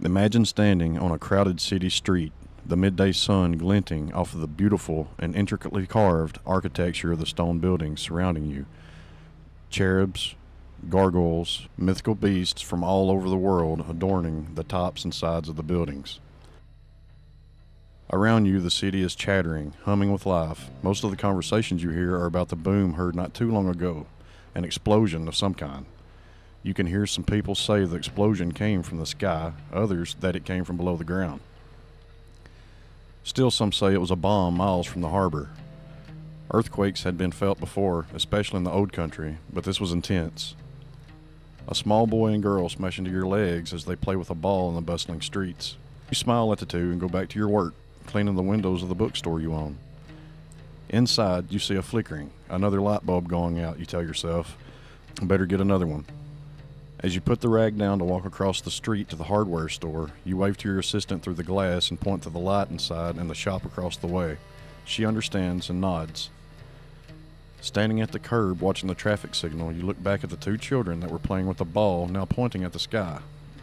Imagine standing on a crowded city street, the midday sun glinting off of the beautiful and intricately carved architecture of the stone buildings surrounding you. Cherubs, gargoyles, mythical beasts from all over the world adorning the tops and sides of the buildings. Around you, the city is chattering, humming with life. Most of the conversations you hear are about the boom heard not too long ago, an explosion of some kind. You can hear some people say the explosion came from the sky, others that it came from below the ground. Still, some say it was a bomb miles from the harbor. Earthquakes had been felt before, especially in the old country, but this was intense. A small boy and girl smash into your legs as they play with a ball in the bustling streets. You smile at the two and go back to your work, cleaning the windows of the bookstore you own. Inside, you see a flickering, another light bulb going out. You tell yourself, better get another one. As you put the rag down to walk across the street to the hardware store, you wave to your assistant through the glass and point to the light inside and the shop across the way. She understands and nods. Standing at the curb watching the traffic signal, you look back at the two children that were playing with a ball, now pointing at the sky.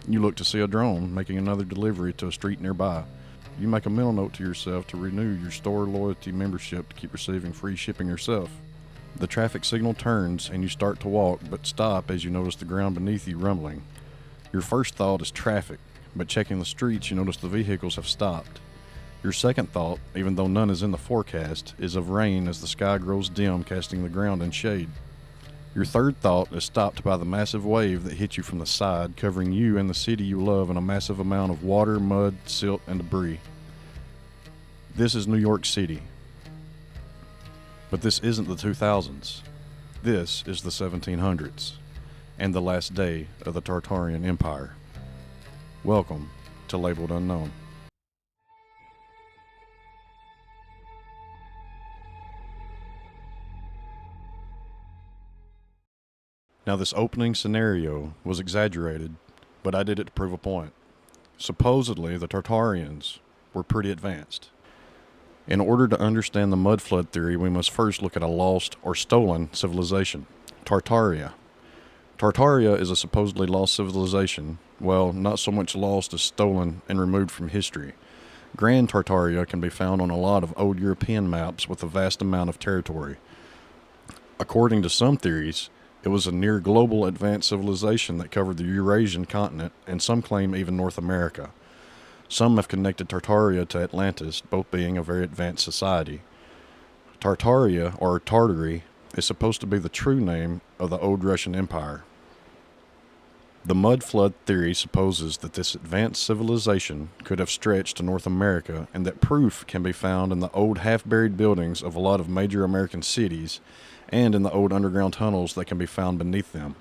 You look to see a drone making another delivery to a street nearby. You make a mental note to yourself to renew your store loyalty membership to keep receiving free shipping yourself. The traffic signal turns and you start to walk, but stop as you notice the ground beneath you rumbling. Your first thought is traffic, but checking the streets you notice the vehicles have stopped. Your second thought, even though none is in the forecast, is of rain as the sky grows dim, casting the ground in shade. Your third thought is stopped by the massive wave that hits you from the side, covering you and the city you love in a massive amount of water, mud, silt, and debris. This is New York City. But this isn't the 2000s. This is the 1700s, and the last day of the Tartarian Empire. Welcome to Labeled Unknown. Now, this opening scenario was exaggerated, but I did it to prove a point. Supposedly, the Tartarians were pretty advanced. In order to understand the mud flood theory, we must first look at a lost or stolen civilization, Tartaria. Tartaria is a supposedly lost civilization, well, not so much lost as stolen and removed from history. Grand Tartaria can be found on a lot of old European maps with a vast amount of territory. According to some theories, it was a near global advanced civilization that covered the Eurasian continent, and some claim even North America. Some have connected Tartaria to Atlantis, both being a very advanced society. Tartaria, or Tartary, is supposed to be the true name of the old Russian Empire. The mud flood theory supposes that this advanced civilization could have stretched to North America, and that proof can be found in the old half-buried buildings of a lot of major American cities, and in the old underground tunnels that can be found beneath them.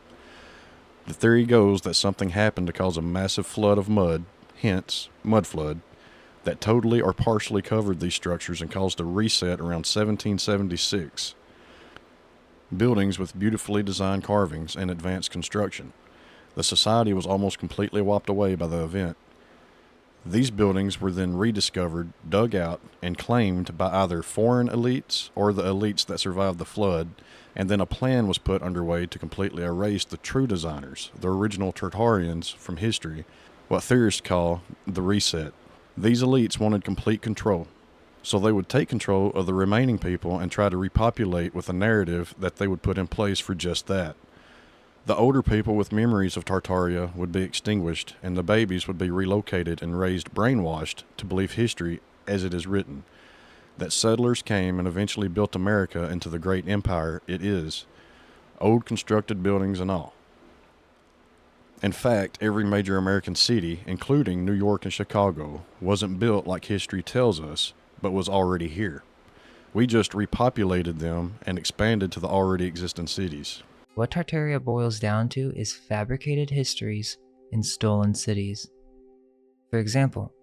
The theory goes that something happened to cause a massive flood of mud, hence mud flood, that totally or partially covered these structures and caused a reset around 1776. Buildings with beautifully designed carvings and advanced construction. The society was almost completely wiped away by the event. These buildings were then rediscovered, dug out, and claimed by either foreign elites or the elites that survived the flood, and then a plan was put underway to completely erase the true designers, the original Tartarians, from history, what theorists call the reset. These elites wanted complete control, so they would take control of the remaining people and try to repopulate with a narrative that they would put in place for just that. The older people with memories of Tartaria would be extinguished, and the babies would be relocated and raised brainwashed to believe history as it is written, that settlers came and eventually built America into the great empire it is, old constructed buildings and all. In fact, every major American city, including New York and Chicago, wasn't built like history tells us, but was already here. We just repopulated them and expanded to the already existing cities. What Tartaria boils down to is fabricated histories in stolen cities. For example,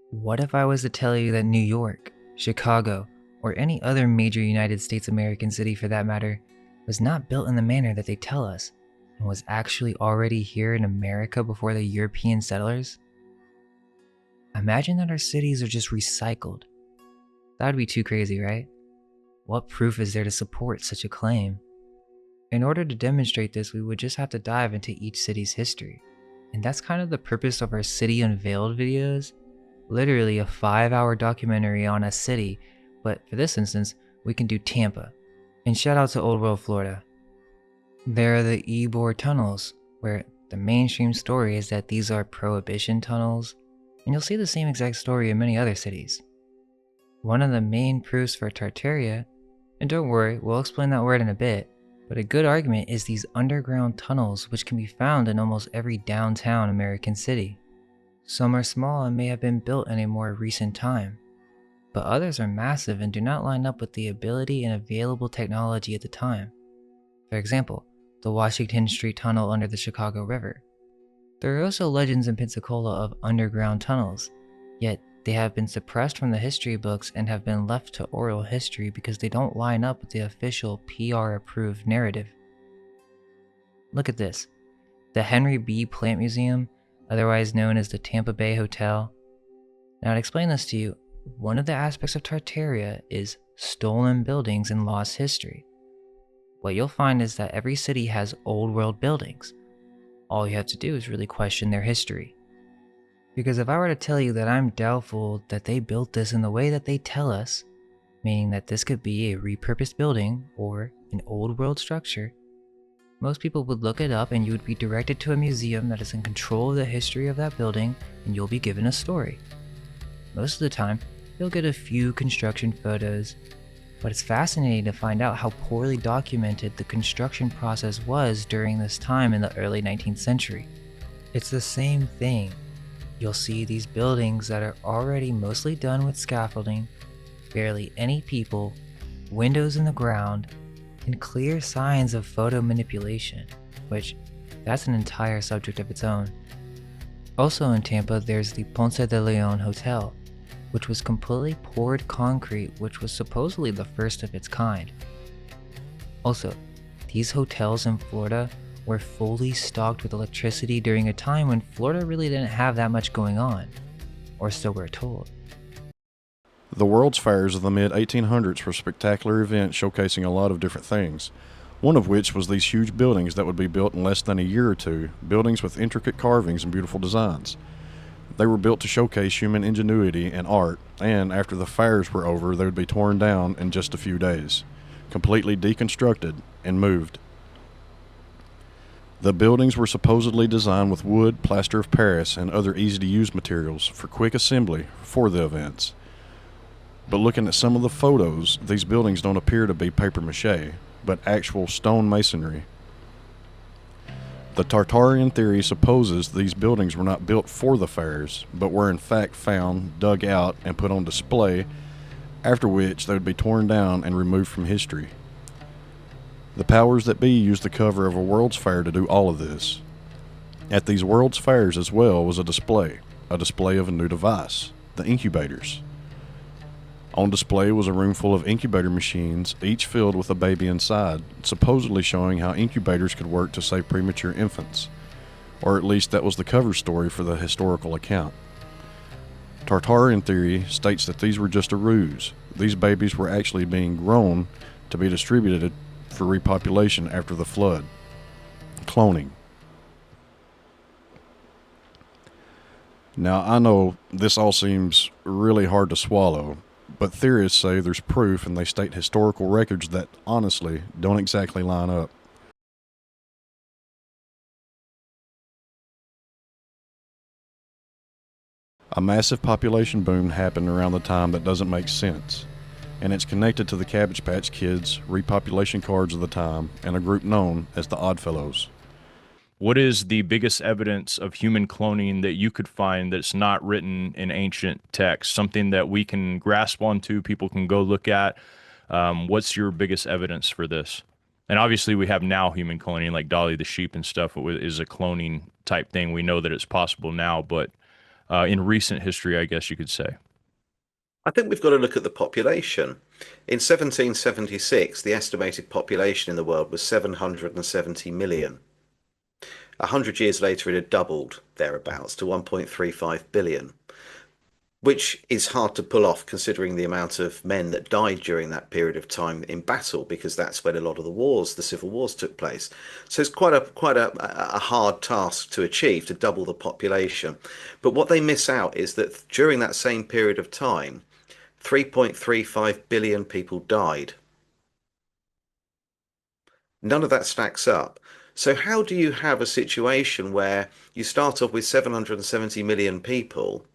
what if I was to tell you that New York, Chicago, or any other major United States American city for that matter, was not built in the manner that they tell us, and was actually already here in America before the European settlers? Imagine that our cities are just recycled. That would be too crazy, right? What proof is there to support such a claim? In order to demonstrate this, we would just have to dive into each city's history. And that's kind of the purpose of our City Unveiled videos. Literally a 5-hour documentary on a city, but for this instance, we can do Tampa. And shout out to Old World, Florida. There are the Ybor tunnels, where the mainstream story is that these are prohibition tunnels, and you'll see the same exact story in many other cities. One of the main proofs for Tartaria, and don't worry, we'll explain that word in a bit, but a good argument is these underground tunnels which can be found in almost every downtown American city. Some are small and may have been built in a more recent time, but others are massive and do not line up with the ability and available technology at the time. For example, the Washington Street Tunnel under the Chicago River. There are also legends in Pensacola of underground tunnels, yet they have been suppressed from the history books and have been left to oral history because they don't line up with the official PR-approved narrative. Look at this. The Henry B. Plant Museum, otherwise known as the Tampa Bay Hotel. Now, to explain this to you, one of the aspects of Tartaria is stolen buildings and lost history. What you'll find is that every city has old world buildings. All you have to do is really question their history. Because if I were to tell you that I'm doubtful that they built this in the way that they tell us, meaning that this could be a repurposed building or an old world structure, most people would look it up and you would be directed to a museum that is in control of the history of that building and you'll be given a story. Most of the time, you'll get a few construction photos, but it's fascinating to find out how poorly documented the construction process was during this time in the early 19th century. It's the same thing. You'll see these buildings that are already mostly done with scaffolding, barely any people, windows in the ground, and clear signs of photo manipulation, which that's an entire subject of its own. Also in Tampa, there's the Ponce de Leon Hotel, which was completely poured concrete, which was supposedly the first of its kind. Also, these hotels in Florida were fully stocked with electricity during a time when Florida really didn't have that much going on, or so we're told. The World's Fairs of the mid-1800s were spectacular events showcasing a lot of different things, one of which was these huge buildings that would be built in less than a year or two, buildings with intricate carvings and beautiful designs. They were built to showcase human ingenuity and art, and after the fairs were over, they would be torn down in just a few days, completely deconstructed and moved. The buildings were supposedly designed with wood, plaster of Paris, and other easy-to-use materials for quick assembly for the events. But looking at some of the photos, these buildings don't appear to be papier-mâché, but actual stone masonry. The Tartarian theory supposes these buildings were not built for the fairs, but were in fact found, dug out, and put on display, after which they would be torn down and removed from history. The powers that be used the cover of a World's Fair to do all of this. At these World's Fairs as well was a display of a new device, the incubators. On display was a room full of incubator machines, each filled with a baby inside, supposedly showing how incubators could work to save premature infants. Or at least that was the cover story for the historical account. Tartarian theory states that these were just a ruse. These babies were actually being grown to be distributed for repopulation after the flood. Cloning. Now, I know this all seems really hard to swallow, but theorists say there's proof and they state historical records that, honestly, don't exactly line up. A massive population boom happened around the time that doesn't make sense, and it's connected to the Cabbage Patch Kids, repopulation cards of the time, and a group known as the Oddfellows. What is the biggest evidence of human cloning that you could find that's not written in ancient text? Something that we can grasp onto, people can go look at. What's your biggest evidence for this? And obviously, we have now human cloning, like Dolly the sheep and stuff, is a cloning type thing. We know that it's possible now, but in recent history, I guess you could say. I think we've got to look at the population. In 1776, the estimated population in the world was 770 million. 100 years later, it had doubled thereabouts to 1.35 billion. which is hard to pull off considering the amount of men that died during that period of time in battle, because that's when a lot of the wars, the civil wars, took place. So it's quite a hard task to achieve, to double the population. But what they miss out is that during that same period of time, 3.35 billion people died. None of that stacks up. So how do you have a situation where you start off with 770 million people,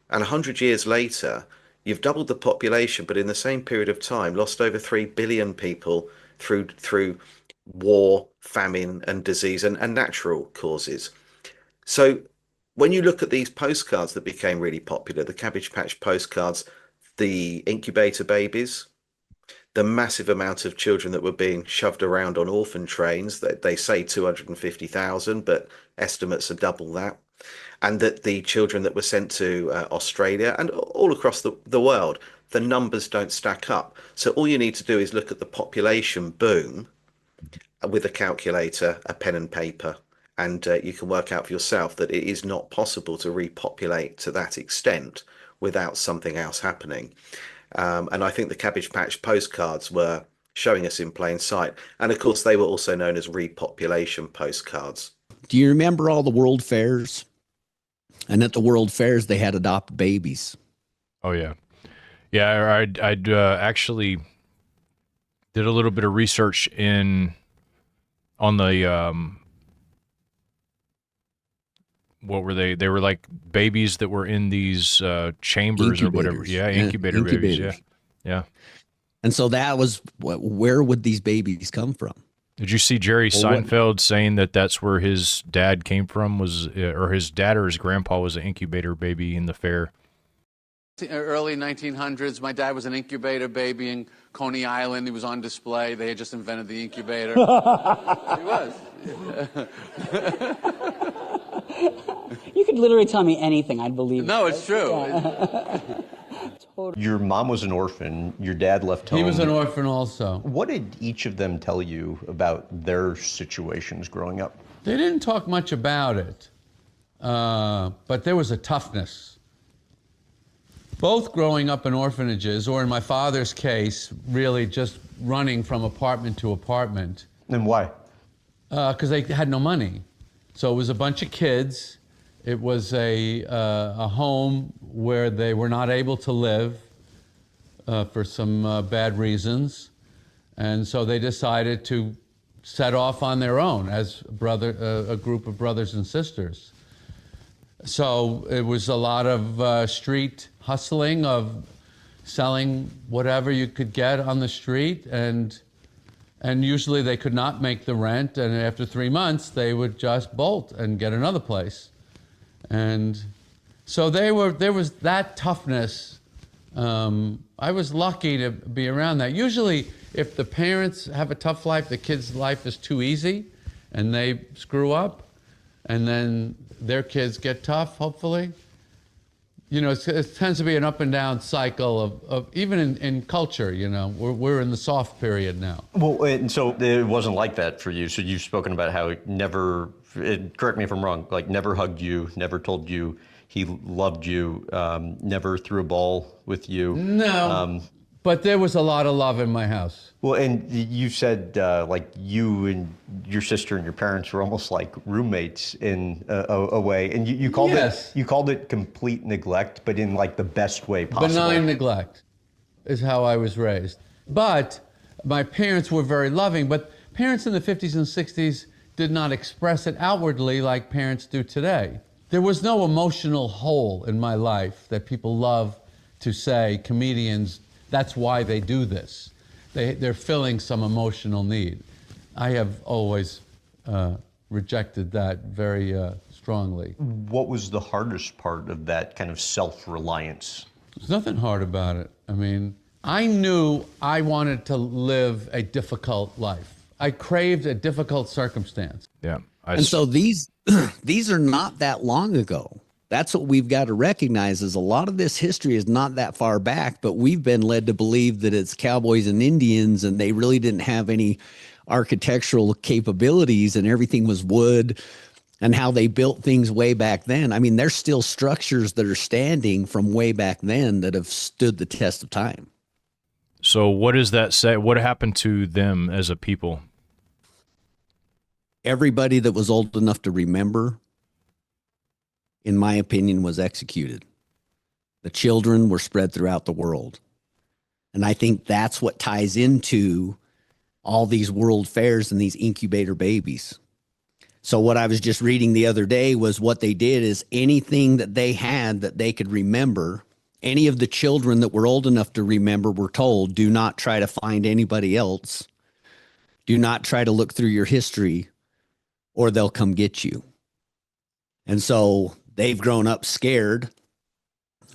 and 100 years later, you've doubled the population, but in the same period of time, lost over 3 billion people through war, famine, and disease, and natural causes? So when you look at these postcards that became really popular, the Cabbage Patch postcards, the incubator babies, the massive amount of children that were being shoved around on orphan trains, that they say 250,000, but estimates are double that. And that the children that were sent to Australia and all across the world, the numbers don't stack up. So all you need to do is look at the population boom with a calculator, a pen and paper, and you can work out for yourself that it is not possible to repopulate to that extent without something else happening. And I think the Cabbage Patch postcards were showing us in plain sight. And of course, they were also known as repopulation postcards. Do you remember all the world fairs? And at the world fairs, they had adopt babies. Oh yeah, yeah. I'd actually did a little bit of research on the what were they? They were like babies that were in these chambers or whatever. Yeah, incubator babies. Yeah, yeah. And so that was where would these babies come from? Did you see Jerry Seinfeld saying that that's where his dad came from, was or his dad or his grandpa was an incubator baby in the fair? Early 1900s, my dad was an incubator baby in Coney Island. He was on display. They had just invented the incubator. He was. You could literally tell me anything, I'd believe. No, it's true. Yeah. Your mom was an orphan. Your dad left home. He was an orphan also. What did each of them tell you about their situations growing up? They didn't talk much about it, but there was a toughness. Both growing up in orphanages, or in my father's case, really just running from apartment to apartment. And why? Because they had no money. So it was a bunch of kids. It was a home where they were not able to live for some bad reasons. And so they decided to set off on their own as a group of brothers and sisters. So it was a lot of street hustling, of selling whatever you could get on the street, and usually they could not make the rent, and after 3 months they would just bolt and get another place. And so there was that toughness. I was lucky to be around that. Usually if the parents have a tough life, the kid's life is too easy and they screw up, and then their kids get tough, hopefully. You know, it tends to be an up and down cycle of even in culture, you know, we're in the soft period now. Well, and so it wasn't like that for you. So you've spoken about how it never, correct me if I'm wrong, like never hugged you, never told you he loved you, never threw a ball with you. No, but there was a lot of love in my house. Well, and you said like you and your sister and your parents were almost like roommates in a way, and you called it complete neglect, but in like the best way possible. Benign neglect is how I was raised. But my parents were very loving, but parents in the 50s and 60s did not express it outwardly like parents do today. There was no emotional hole in my life that people love to say, comedians, that's why they do this. They're filling some emotional need. I have always rejected that very strongly. What was the hardest part of that kind of self-reliance? There's nothing hard about it. I mean, I knew I wanted to live a difficult life. I craved a difficult circumstance. Yeah. And so these are not that long ago. That's what we've got to recognize, is a lot of this history is not that far back, but we've been led to believe that it's cowboys and Indians and they really didn't have any architectural capabilities and everything was wood and how they built things way back then. I mean, there's still structures that are standing from way back then that have stood the test of time. So what does that say? What happened to them as a people? Everybody that was old enough to remember, in my opinion, was executed. The children were spread throughout the world. And I think that's what ties into all these world fairs and these incubator babies. So what I was just reading the other day was what they did is anything that they had that they could remember, any of the children that were old enough to remember were told, do not try to find anybody else. Do not try to look through your history or they'll come get you. And so they've grown up scared.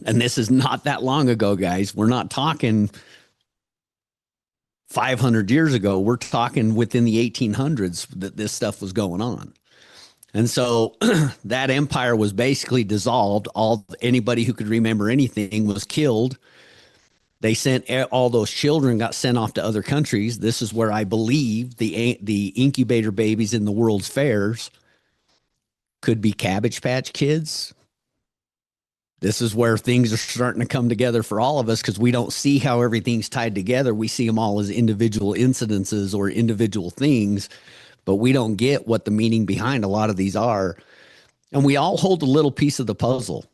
And this is not that long ago, guys. We're not talking 500 years ago. We're talking within the 1800s that this stuff was going on. And so that empire was basically dissolved. Anybody who could remember anything was killed. They sent all those children got sent off to other countries. This is where I believe the incubator babies in the world's fairs could be Cabbage Patch Kids. This is where things are starting to come together for all of us because we don't see how everything's tied together. We see them all as individual incidences or individual things, but we don't get what the meaning behind a lot of these are. And we all hold a little piece of the puzzle.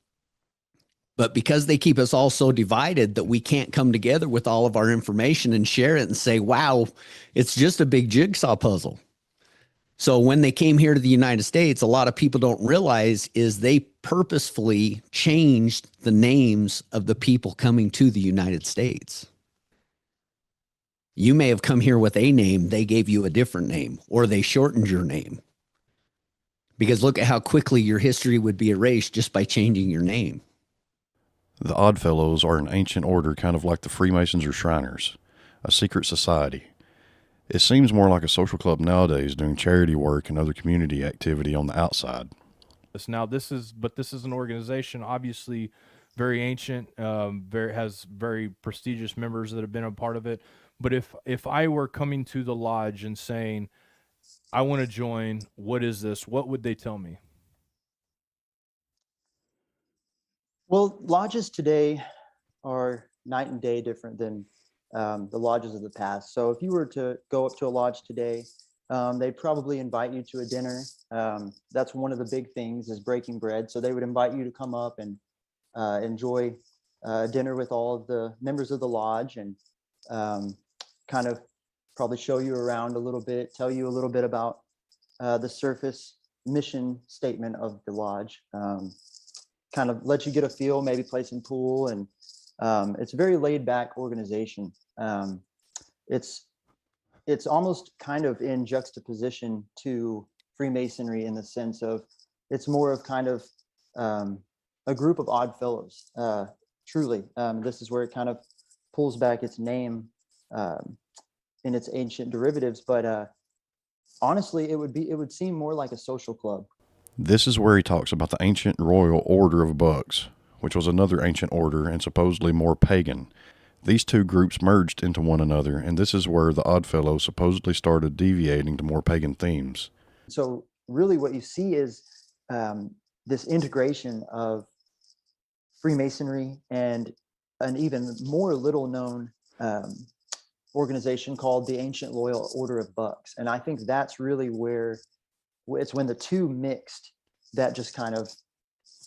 But because they keep us all so divided that we can't come together with all of our information and share it and say, wow, it's just a big jigsaw puzzle. So when they came here to the United States, a lot of people don't realize is they purposefully changed the names of the people coming to the United States. You may have come here with a name, they gave you a different name, or they shortened your name. Because look at how quickly your history would be erased just by changing your name. The Oddfellows are an ancient order, kind of like the Freemasons or Shriners, a secret society. It seems more like a social club nowadays, doing charity work and other community activity on the outside. Now, this is an organization, obviously very ancient, has very prestigious members that have been a part of it. But if I were coming to the lodge and saying, I want to join, what is this? What would they tell me? Well, lodges today are night and day different than the lodges of the past. So if you were to go up to a lodge today, they'd probably invite you to a dinner. That's one of the big things is breaking bread. So they would invite you to come up and enjoy dinner with all of the members of the lodge and kind of probably show you around a little bit, tell you a little bit about the surface mission statement of the lodge, kind of let you get a feel, maybe play some pool. And it's a very laid back organization. It's almost kind of in juxtaposition to Freemasonry in the sense of it's more of kind of a group of odd fellows. Truly, this is where it kind of pulls back its name in its ancient derivatives. But honestly, it would seem more like a social club. This is where he talks about the ancient royal order of bucks, which was another ancient order and supposedly more pagan. These two groups merged into one another, and this is where the Oddfellows supposedly started deviating to more pagan themes. So really what you see is this integration of Freemasonry and an even more little known organization called the Ancient Loyal Order of Bucks. And I think that's really where it's when the two mixed that just kind of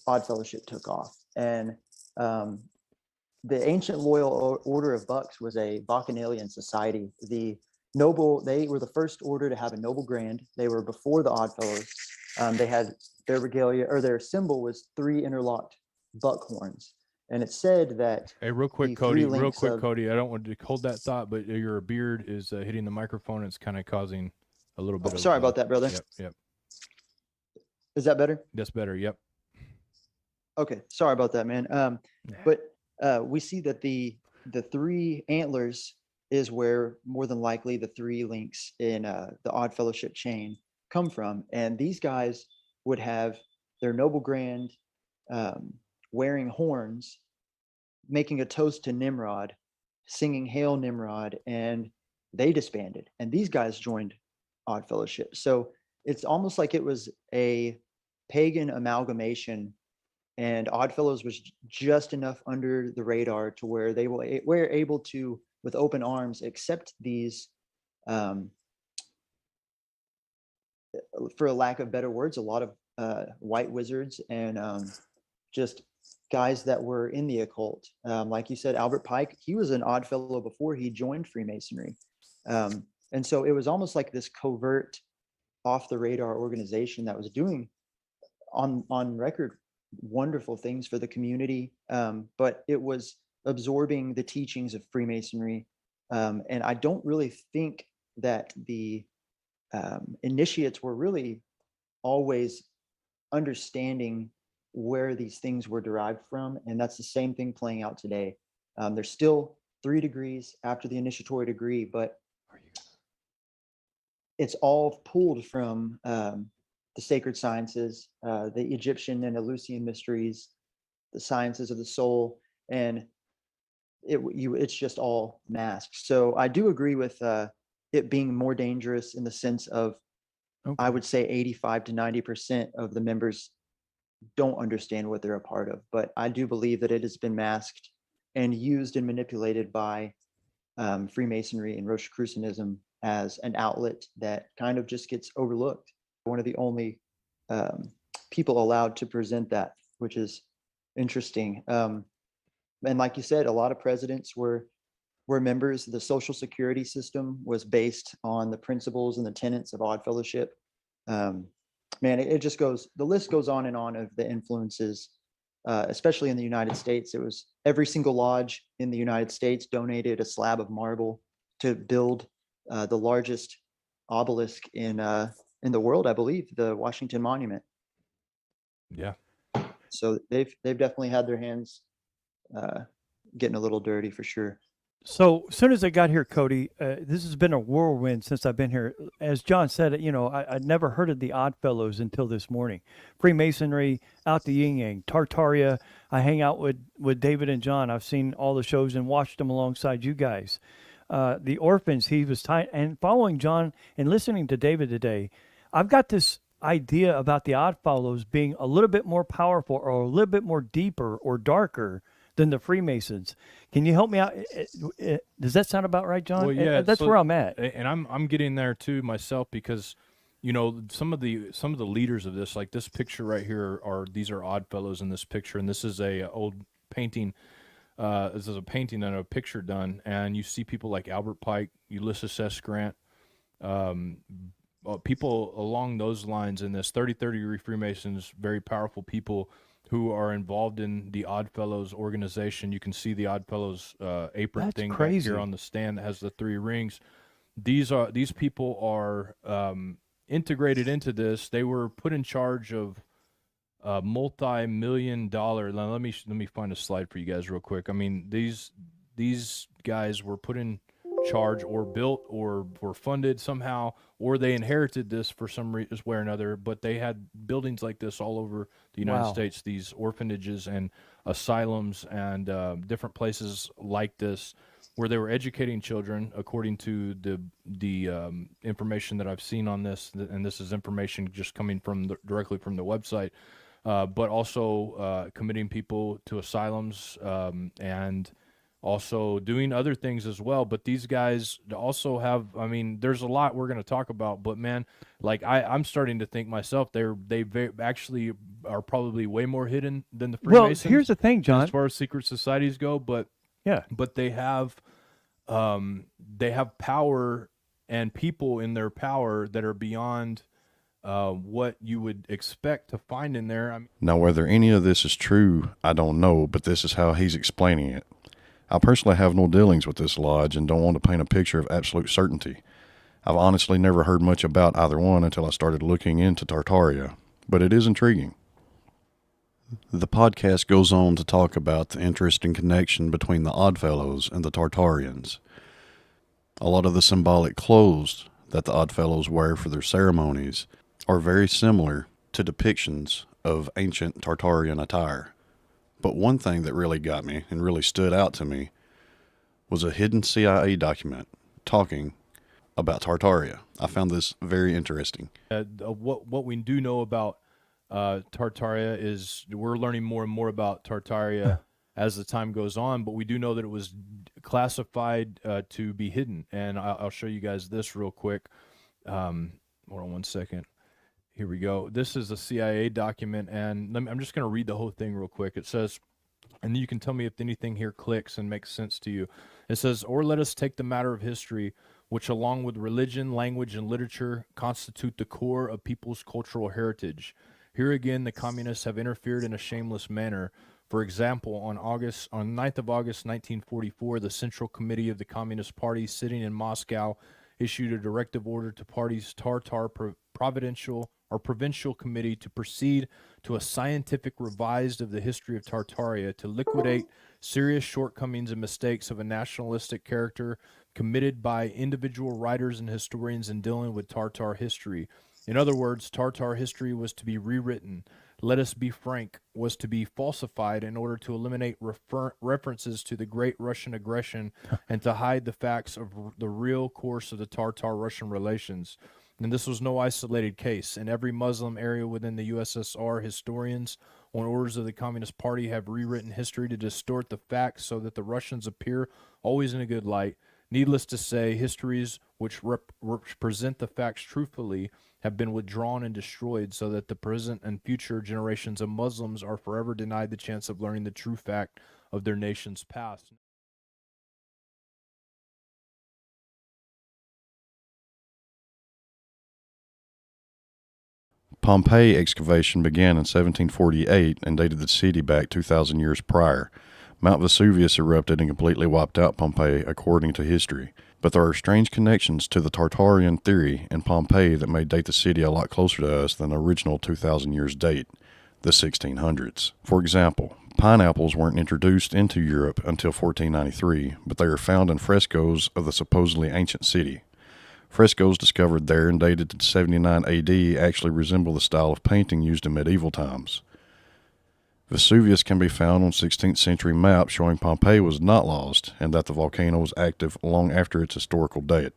Odd Fellowship took off. And the Ancient Loyal Order of Bucks was a Bacchanalian society. They were the first order to have a noble grand. They were before the Odd Fellows. They had their regalia, or their symbol was 3 interlocked buck horns. And it said that. Hey, real quick, Cody. I don't want to hold that thought, but your beard is hitting the microphone. It's kind of causing a little bit. Sorry about that, brother. Yep. Is that better? That's better. Yep. Okay. Sorry about that, man. But we see that the 3 antlers is where more than likely the 3 links in the Odd Fellowship chain come from. And these guys would have their noble grand wearing horns, making a toast to Nimrod, singing Hail Nimrod, and they disbanded. And these guys joined Odd Fellowship. So it's almost like it was a pagan amalgamation, and Oddfellows was just enough under the radar to where they were able to, with open arms, accept these, for a lack of better words, a lot of white wizards and just guys that were in the occult. Like you said, Albert Pike, he was an Oddfellow before he joined Freemasonry. And so it was almost like this covert, off the radar organization that was doing on record wonderful things for the community. But it was absorbing the teachings of Freemasonry. And I don't really think that the initiates were really always understanding where these things were derived from. And that's the same thing playing out today. There's still 3 degrees after the initiatory degree, but it's all pulled from the sacred sciences, the Egyptian and Eleusinian mysteries, the sciences of the soul, and it's just all masked. So I do agree with it being more dangerous in the sense of, I would say 85 to 90% of the members don't understand what they're a part of. But I do believe that it has been masked and used and manipulated by Freemasonry and Rosicrucianism as an outlet that kind of just gets overlooked. One of the only people allowed to present that, which is interesting. And like you said, a lot of presidents were members. The Social Security system was based on the principles and the tenets of Odd Fellowship. Man, it just goes, the list goes on and on of the influences, especially in the United States. It was every single lodge in the United States donated a slab of marble to build the largest obelisk in the world, I believe, the Washington Monument. Yeah. So they've definitely had their hands getting a little dirty for sure. So as soon as I got here, Cody, this has been a whirlwind since I've been here. As John said, I'd never heard of the Oddfellows until this morning. Freemasonry, out the yin yang, Tartaria. I hang out with David and John. I've seen all the shows and watched them alongside you guys. The orphans, he was and following John and listening to David today, I've got this idea about the Oddfellows being a little bit more powerful or a little bit more deeper or darker than the Freemasons. Can you help me out? Does that sound about right, John? Well, yeah, that's where I'm at. And I'm getting there too myself, because some of the leaders of this, like this picture right here, these are Oddfellows in this picture, and this is a old painting. This is a painting and a picture done, and you see people like Albert Pike, Ulysses S. Grant, people along those lines in this 30 degree Freemasons, very powerful people who are involved in the Oddfellows organization. You can see the Oddfellows apron That's thing crazy. back here on the stand that has the 3 rings. These people are integrated into this. They were put in charge of multi-million-dollar. Now let me find a slide for you guys real quick. I mean, these guys were put in charge or built or were funded somehow, or they inherited this for some way or another, but they had buildings like this all over the United States, these orphanages and asylums and different places like this, where they were educating children according to the information that I've seen on this, and this is information just coming from directly from the website, but also committing people to asylums and also doing other things as well. But these guys also have, I mean, there's a lot we're going to talk about, but man, like I'm starting to think myself, they actually are probably way more hidden than the Freemasons. Well, here's the thing, John. As far as secret societies go, but they have power and people in their power that are beyond what you would expect to find in there. I mean, now, whether any of this is true, I don't know, but this is how he's explaining it. I personally have no dealings with this lodge and don't want to paint a picture of absolute certainty. I've honestly never heard much about either one until I started looking into Tartaria, but it is intriguing. The podcast goes on to talk about the interesting connection between the Oddfellows and the Tartarians. A lot of the symbolic clothes that the Oddfellows wear for their ceremonies are very similar to depictions of ancient Tartarian attire. But one thing that really got me and really stood out to me was a hidden CIA document talking about Tartaria. I found this very interesting. what we do know about Tartaria we're learning more and more about Tartaria as the time goes on, but we do know that it was classified to be hidden. And I'll show you guys this real quick. Hold on one second. Here we go. This is a CIA document, and I'm just going to read the whole thing real quick. It says, and you can tell me if anything here clicks and makes sense to you. It says, or let us take the matter of history, which along with religion, language, and literature constitute the core of people's cultural heritage. Here again, the communists have interfered in a shameless manner. For example, on 9th of August 1944, the Central Committee of the Communist Party sitting in Moscow issued a directive order to party's Tartar provincial committee to proceed to a scientific revised of the history of Tartaria to liquidate serious shortcomings and mistakes of a nationalistic character committed by individual writers and historians in dealing with Tartar history. In other words, Tartar history was to be rewritten. Let us be frank, was to be falsified in order to eliminate references to the Great Russian aggression and to hide the facts of the real course of the Tartar-Russian relations. And this was no isolated case. In every Muslim area within the USSR, historians, on orders of the Communist Party, have rewritten history to distort the facts so that the Russians appear always in a good light. Needless to say, histories which represent the facts truthfully have been withdrawn and destroyed so that the present and future generations of Muslims are forever denied the chance of learning the true fact of their nation's past. Pompeii excavation began in 1748 and dated the city back 2,000 years prior. Mount Vesuvius erupted and completely wiped out Pompeii, according to history. But there are strange connections to the Tartarian theory in Pompeii that may date the city a lot closer to us than the original 2,000 years date, the 1600s. For example, pineapples weren't introduced into Europe until 1493, but they are found in frescoes of the supposedly ancient city. Frescoes discovered there and dated to 79 AD actually resemble the style of painting used in medieval times. Vesuvius can be found on 16th century maps showing Pompeii was not lost and that the volcano was active long after its historical date.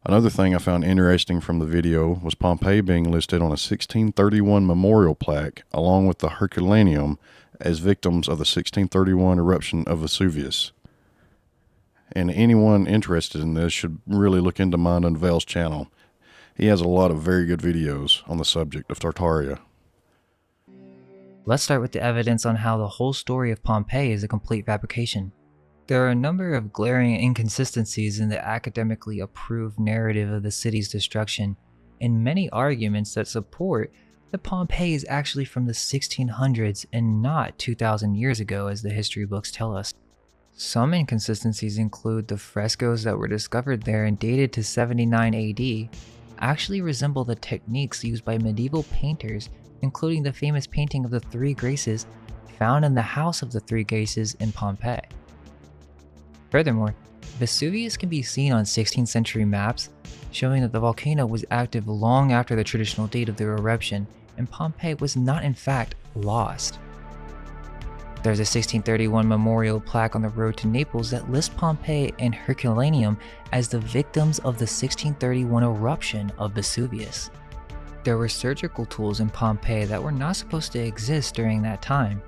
Another thing I found interesting from the video was Pompeii being listed on a 1631 memorial plaque along with the Herculaneum as victims of the 1631 eruption of Vesuvius. And anyone interested in this should really look into Mind Unveiled's channel. He has a lot of very good videos on the subject of Tartaria. Let's start with the evidence on how the whole story of Pompeii is a complete fabrication. There are a number of glaring inconsistencies in the academically approved narrative of the city's destruction, and many arguments that support that Pompeii is actually from the 1600s and not 2,000 years ago as the history books tell us. Some inconsistencies include the frescoes that were discovered there and dated to 79 AD actually resemble the techniques used by medieval painters, including the famous painting of the Three Graces found in the House of the Three Graces in Pompeii. Furthermore, Vesuvius can be seen on 16th century maps, showing that the volcano was active long after the traditional date of their eruption, and Pompeii was not in fact lost. There's a 1631 memorial plaque on the road to Naples that lists Pompeii and Herculaneum as the victims of the 1631 eruption of Vesuvius. There were surgical tools in Pompeii that were not supposed to exist during that time,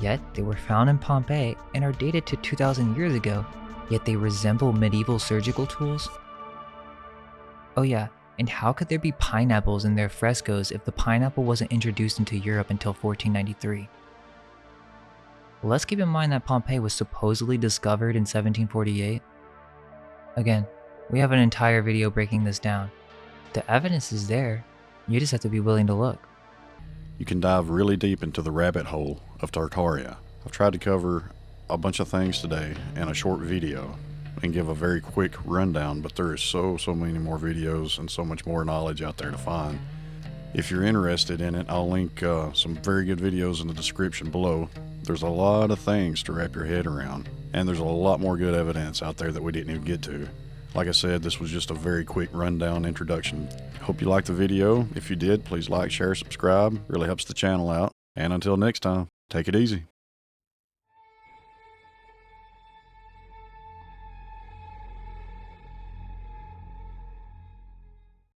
yet they were found in Pompeii and are dated to 2,000 years ago, yet they resemble medieval surgical tools? Oh yeah, and how could there be pineapples in their frescoes if the pineapple wasn't introduced into Europe until 1493? Let's keep in mind that Pompeii was supposedly discovered in 1748. Again, we have an entire video breaking this down. The evidence is there, you just have to be willing to look. You can dive really deep into the rabbit hole of Tartaria. I've tried to cover a bunch of things today in a short video and give a very quick rundown, but there is so many more videos and so much more knowledge out there to find. If you're interested in it, I'll link some very good videos in the description below. There's a lot of things to wrap your head around, and there's a lot more good evidence out there that we didn't even get to. Like I said, this was just a very quick rundown introduction. Hope you liked the video. If you did, please like, share, subscribe. Really helps the channel out. And until next time, take it easy.